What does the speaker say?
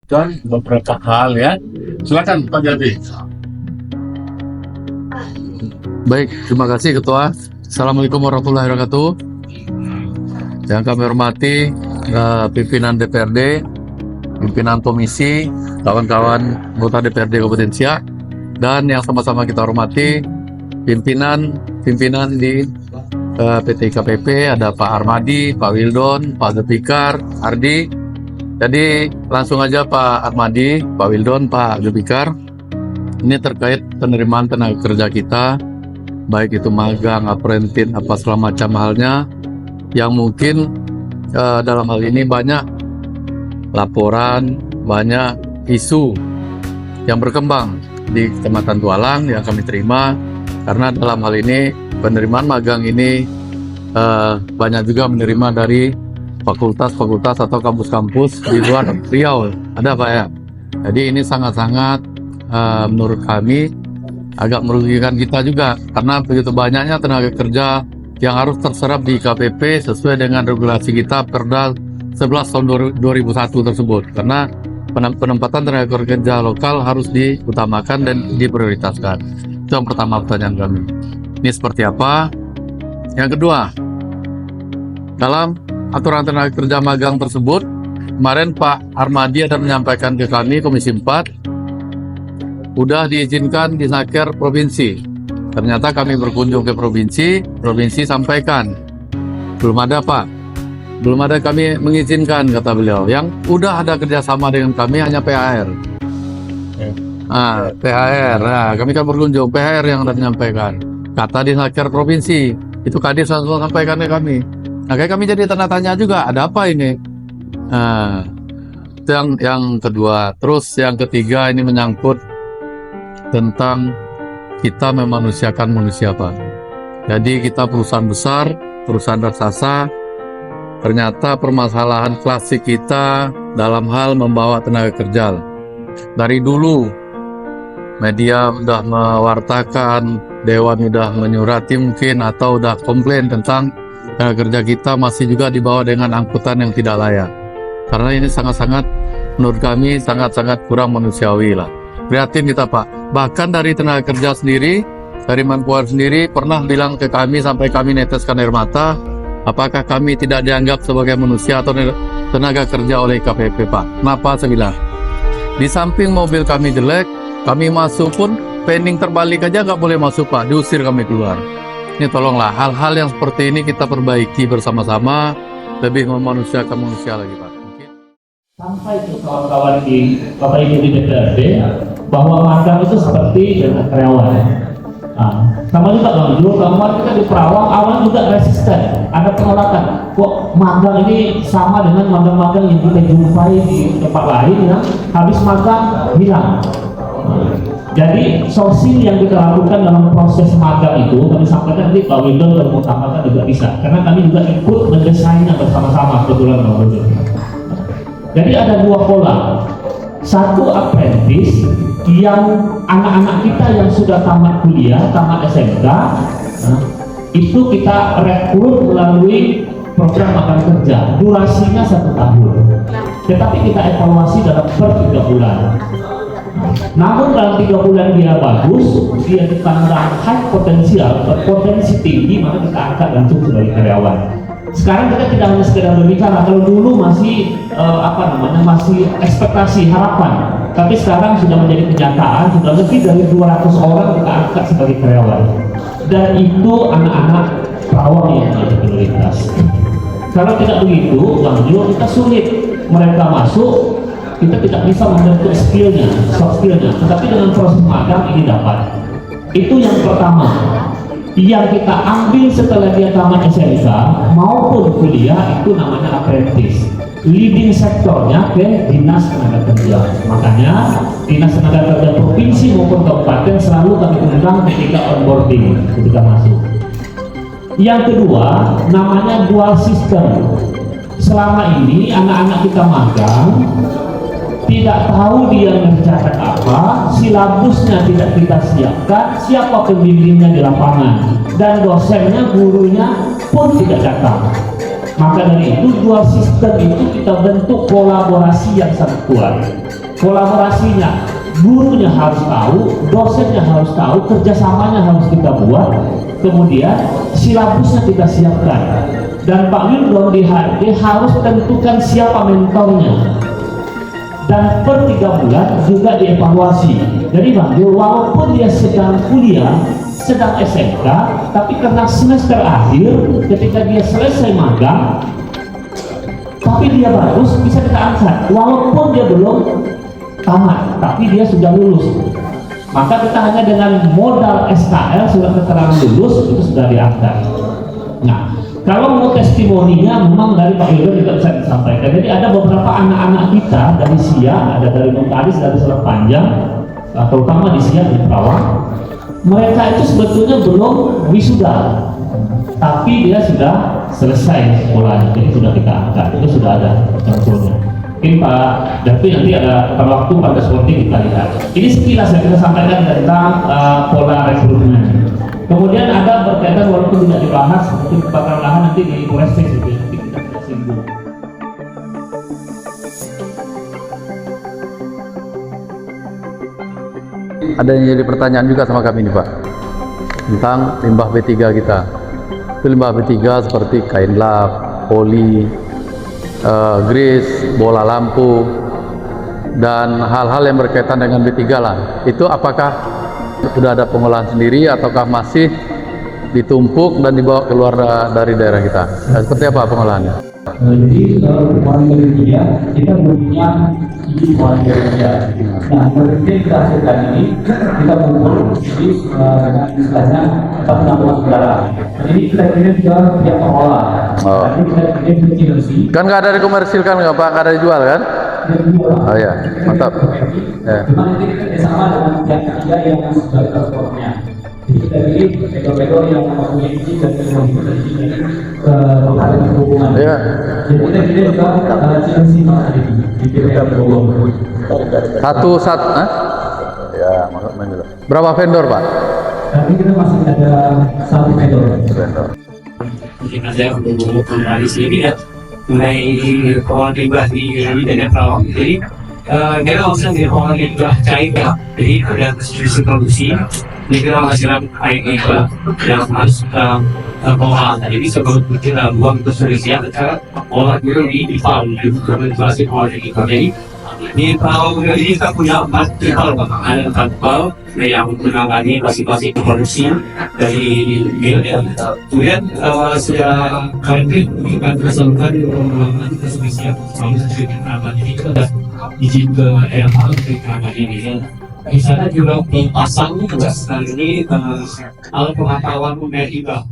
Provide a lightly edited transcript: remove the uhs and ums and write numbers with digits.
Dan beberapa hal ya. Silakan Pak Jati. Baik, terima kasih Ketua. Assalamualaikum warahmatullahi wabarakatuh. Yang kami hormati pimpinan DPRD, pimpinan komisi, kawan-kawan anggota DPRD Kabupaten Siak, dan yang sama-sama kita hormati pimpinan di PT IKPP, ada Pak Armadi, Pak Wildon, Pak Zulfikar, Ardi. Jadi langsung aja Pak Armadi, Pak Wildon, Pak Zulfikar. Ini terkait penerimaan tenaga kerja kita, baik itu magang, apprentice, apa segala macam halnya, yang mungkin dalam hal ini banyak laporan, banyak isu yang berkembang di Kecamatan Tualang yang kami terima, karena dalam hal ini penerimaan magang ini banyak juga menerima dari fakultas-fakultas atau kampus-kampus di luar Riau, ada Pak ya. Jadi ini sangat-sangat menurut kami agak merugikan kita juga, karena begitu banyaknya tenaga kerja yang harus terserap di KPP sesuai dengan regulasi kita Perda 11 tahun 2001 tersebut, karena penempatan tenaga kerja lokal harus diutamakan dan diprioritaskan. Itu yang pertama pertanyaan kami. Ini seperti apa? Yang kedua, dalam aturan tenaga kerja magang tersebut, kemarin Pak Armadi ada menyampaikan ke kami Komisi 4 udah diizinkan di Naker provinsi. Ternyata kami berkunjung ke provinsi sampaikan belum ada Pak, belum ada kami mengizinkan, kata beliau. Yang udah ada kerjasama dengan kami hanya PHR. PHR. Nah, kami kan berkunjung, PHR yang ada menyampaikan. Kata di Naker provinsi, itu Kadis langsung sampaikan ke kami. Nah, kayak kami jadi tanda tanya juga, ada apa ini? Nah, itu yang kedua. Terus yang ketiga ini menyangkut tentang kita memanusiakan manusia, Pak. Jadi kita perusahaan besar, perusahaan raksasa, ternyata permasalahan klasik kita dalam hal membawa tenaga kerja. Dari dulu media udah mewartakan, Dewan udah menyurati mungkin, atau udah komplain tentang tenaga kerja kita masih juga dibawa dengan angkutan yang tidak layak. Karena ini sangat-sangat, menurut kami sangat-sangat kurang manusiawi lah. Prihatin kita Pak. Bahkan dari tenaga kerja sendiri, dari Manpower sendiri pernah bilang ke kami sampai kami neteskan air mata, apakah kami tidak dianggap sebagai manusia atau tenaga kerja oleh KPP Pak? Kenapa saya bilang? Di samping mobil kami jelek, kami masuk pun pending terbalik aja nggak boleh masuk Pak, diusir kami keluar. Ini tolonglah hal-hal yang seperti ini kita perbaiki bersama-sama, lebih memanusiakan manusia lagi Pak. Sampai ke kawan-kawan di Bapak Ibu di DPRD bahwa magang itu seperti dengan karyawan. Sama juga Bang Jul, kawan kita di Perawang awalnya juga resisten, ada penolakan. Kok magang ini sama dengan magang-magang yang kita jumpai di tempat lain yang habis magang hilang. Jadi sourcing yang kita lakukan dalam proses magang itu kami sampaikan nanti Pak Wildon dan mengutamakan juga bisa, karena kami juga ikut mendesainnya bersama-sama kebetulan Pak Wildon. Jadi ada dua pola. Satu apprentice yang anak-anak kita yang sudah tamat kuliah, tamat SMK, itu kita rekrut melalui program magang kerja. Durasinya 1 tahun. Tetapi kita evaluasi dalam per 3 bulan. Namun dalam 3 bulan dia bagus, dia dipandang high potensial, berpotensi tinggi, maka kita angkat langsung sebagai karyawan. Sekarang kita tidak hanya sekedar berbicara, kalau dulu masih masih ekspektasi, harapan, tapi sekarang sudah menjadi kenyataan, sudah lebih dari 200 orang kita angkat sebagai karyawan, dan itu anak-anak Perawang yang menjadi prioritas. Kalau tidak begitu, Bang Jo, kita sulit mereka masuk, kita tidak bisa membentuk skillnya, soft skillnya, tetapi dengan proses magang ini dapat. Itu yang pertama. Yang kita ambil setelah dia tamat SMK maupun kuliah itu namanya apprentice. Leading sektornya ke Dinas Tenaga Kerja. Makanya Dinas Tenaga Kerja Provinsi maupun Kabupaten selalu kami undang ketika onboarding, ketika masuk. Yang kedua namanya dual system. Selama ini anak-anak kita magang tidak tahu dia mengerjakan apa, silabusnya tidak kita siapkan, siapa pembimbingnya di lapangan, dan dosennya, gurunya pun tidak datang. Maka dari itu dual sistem itu kita bentuk kolaborasi yang sangat kuat. Kolaborasinya, gurunya harus tahu, dosennya harus tahu, kerjasamanya harus kita buat, kemudian silabusnya kita siapkan. Dan Pak Wildon di HRD harus tentukan siapa mentornya. Dan per 3 bulan juga dievaluasi. Jadi Bang Jo, walaupun dia sedang kuliah, sedang SMK, tapi karena semester akhir, ketika dia selesai magang, tapi dia bagus, bisa kita angkat. Walaupun dia belum tamat, tapi dia sudah lulus. Maka kita hanya dengan modal SKL, surat keterangan lulus, itu sudah diangkat. Nah, kalau mau testimoninya memang dari Pak Wildon juga bisa disampaikan. Jadi ada beberapa anak-anak kita dari SIA, ada dari Bengkalis, dari Selat Panjang, terutama di SIA di Perawang. Mereka itu sebetulnya belum wisuda, tapi dia sudah selesai sekolahnya, jadi sudah kita angkat, itu sudah ada contohnya. Mungkin Pak Davi nanti ada waktu pada sorti kita lihat. Ini sekilas yang kita sampaikan tentang pola rekrutmen. Kemudian ada berkaitan walaupun tidak dibahas, mungkin kebakaran lahan nanti di Polrestek itu nanti kita tidak singgung. Ada yang jadi pertanyaan juga sama kami nih Pak, tentang limbah B3 kita. Itu limbah B3 seperti kain lap, poli, grease, bola lampu, dan hal-hal yang berkaitan dengan B3 lah. Itu apakah sudah ada pengolahan sendiri ataukah masih ditumpuk dan dibawa keluar dari daerah kita? Seperti apa pengolahannya? Jadi pengolahan dari dia, kita punya izin pengolahan dari dia. Nah, berarti kita hasilkan ini, kita kumpul di dengan istilahnya penampungan udara. Ini kita kirim ke pihak pengolah. Nanti kita kirim ke Cilengsi. Kan nggak ada dikomersilkan nggak Pak? Nggak ada dijual kan? Oh ya, mantap. Ya. Cuma nanti kita bersama dengan pihak ketiga yang sudah transportnya. Jadi kita kirim vendor-vendor yang mempunyai izin dan izin ke Badan Perhubungan. Iya. Jadi kita kirim ke Cilengsi di PPL Bogor. Satu, hah? Ya, main dulu. Berapa vendor Pak? Tapi kita masih ada 1 vendor. Vendor. Mungkin ada untuk kembali sini ya mengenai pohon limbah di daerah Perawang. Jadi kita langsung di pohon limbah cair ya. Jadi ada distribusi produksi. Jadi kita menghasilkan air limbah yang harus pengolahan. Jadi sebelum kita buang ke solusi yang kita olah dulu di PAU di implementasi pohon limbah. Jadi di PAU ini kita punya 4 pipa, ada 4 pipa yang menangani masing-masing produksi dari mil ya. Kemudian sudah kami akan tersalurkan di ruang-ruangan kita sudah siap sama sesuai dengan ini kita sudah izin ke LH untuk pengaman ini. Di sana juga dipasang juga sekarang ini alat pengetahuan mengenai limbah.